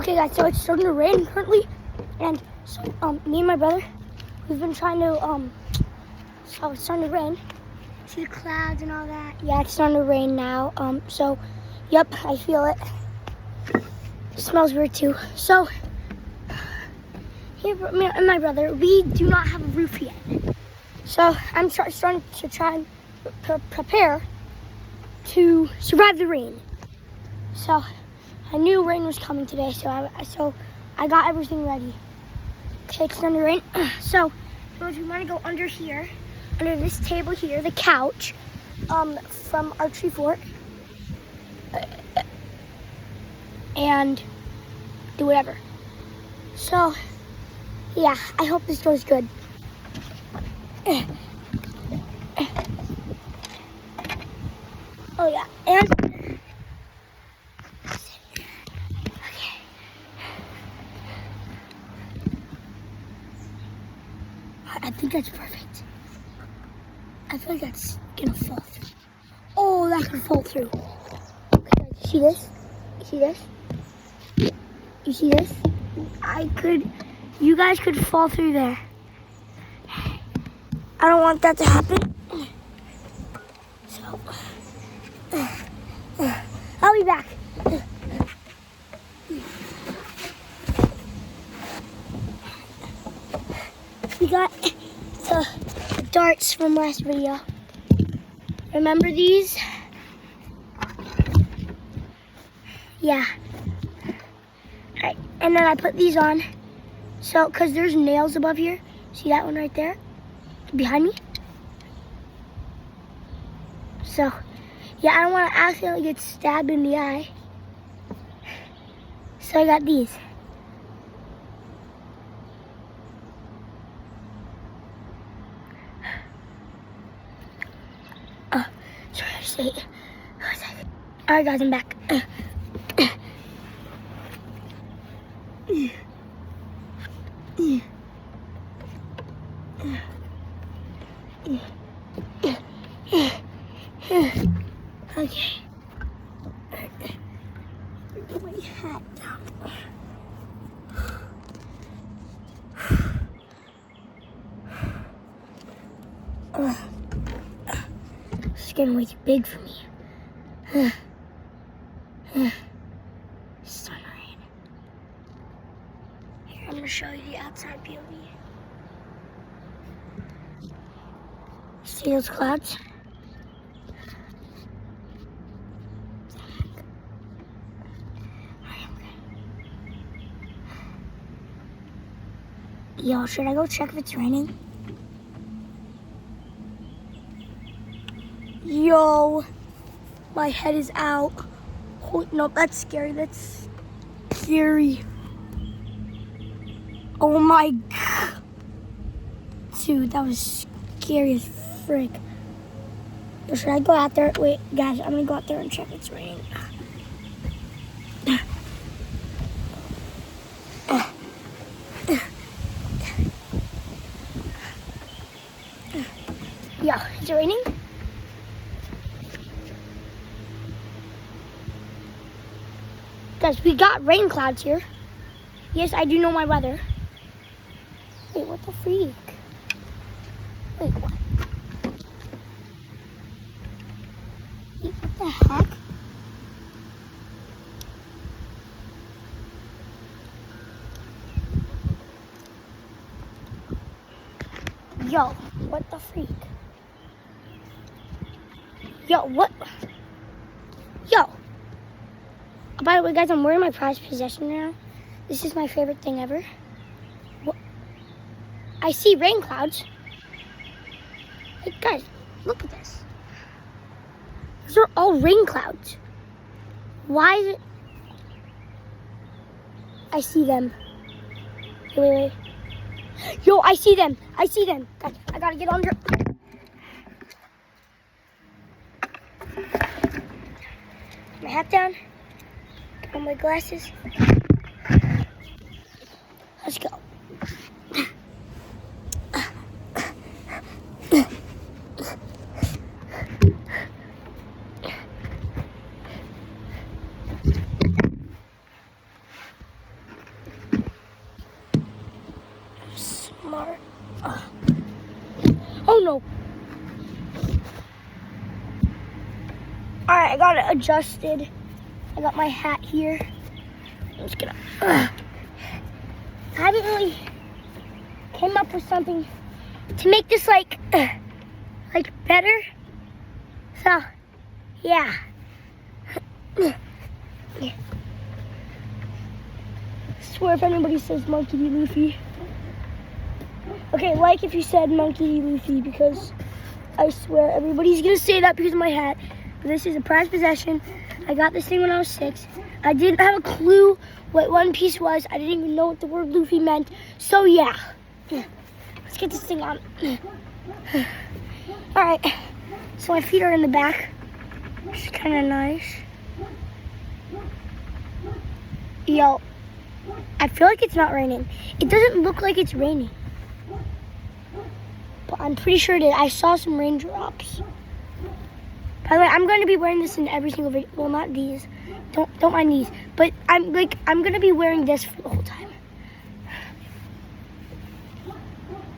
Okay, guys, so it's starting to rain currently, and so me and my brother, we've been trying to so it's starting to rain. See the clouds and all that? Yeah, it's starting to rain now. So, yep, I feel it. It smells weird too. So, here, me and my brother, we do not have a roof yet. So I'm starting to try and prepare to survive the rain. So I knew rain was coming today, so I got everything ready. Okay, it's starting to rain. So we want to go under here, under this table here, the couch, from Archery Fort, and do whatever. So yeah, I hope this goes good. Oh yeah, and okay. I think that's perfect. I feel like that's gonna fall through. Oh, that could fall through. Okay, you see this? You see this? You see this? You guys could fall through there. I don't want that to happen. So, I'll be back. We got the darts from last video. Remember these? Yeah. Alright, and then I put these on. So, because there's nails above here. See that one right there? Behind me? So, yeah, I don't want to accidentally get stabbed in the eye. So I got these. Sorry, I just ate. Alright guys, I'm back. Okay. Put my hat down. It's getting way too big for me. It's starting to rain. Here, I'm gonna show you the outside POV. See those clouds? Yo, should I go check if it's raining? Yo, my head is out. Oh, no, that's scary. That's scary. Oh my God. Dude, that was scary as frick. Yo, should I go out there? Wait, guys, I'm gonna go out there and check if it's raining. Yo, is it raining? Guys, we got rain clouds here. Yes, I do know my weather. Wait, what the freak? Wait, what? Wait, what the heck? Yo, what the freak? Yo, what? Yo. By the way, guys, I'm wearing my prized possession now. This is my favorite thing ever. What? I see rain clouds. Hey, guys, look at this. Those are all rain clouds. Why is it? I see them. Wait. Yo, I see them. I see them. Guys, I gotta get under. My hat down. Put on my glasses. Let's go. ASMR. Oh no. Alright, I got it adjusted. I got my hat here. I'm just gonna. I haven't really came up with something to make this like better. So, yeah. Swear if anybody says Monkey D. Luffy. Okay, like if you said Monkey D. Luffy, because I swear everybody's gonna say that because of my hat. But this is a prized possession. I got this thing when I was 6. I didn't have a clue what One Piece was. I didn't even know what the word Luffy meant. So yeah. Let's get this thing on. Alright. So my feet are in the back. It's kind of nice. Yo, I feel like it's not raining. It doesn't look like it's raining. But I'm pretty sure it is. I saw some raindrops. By the way, I'm going to be wearing this in every single video. Well, not these. Don't mind these. But I'm going to be wearing this for the whole time.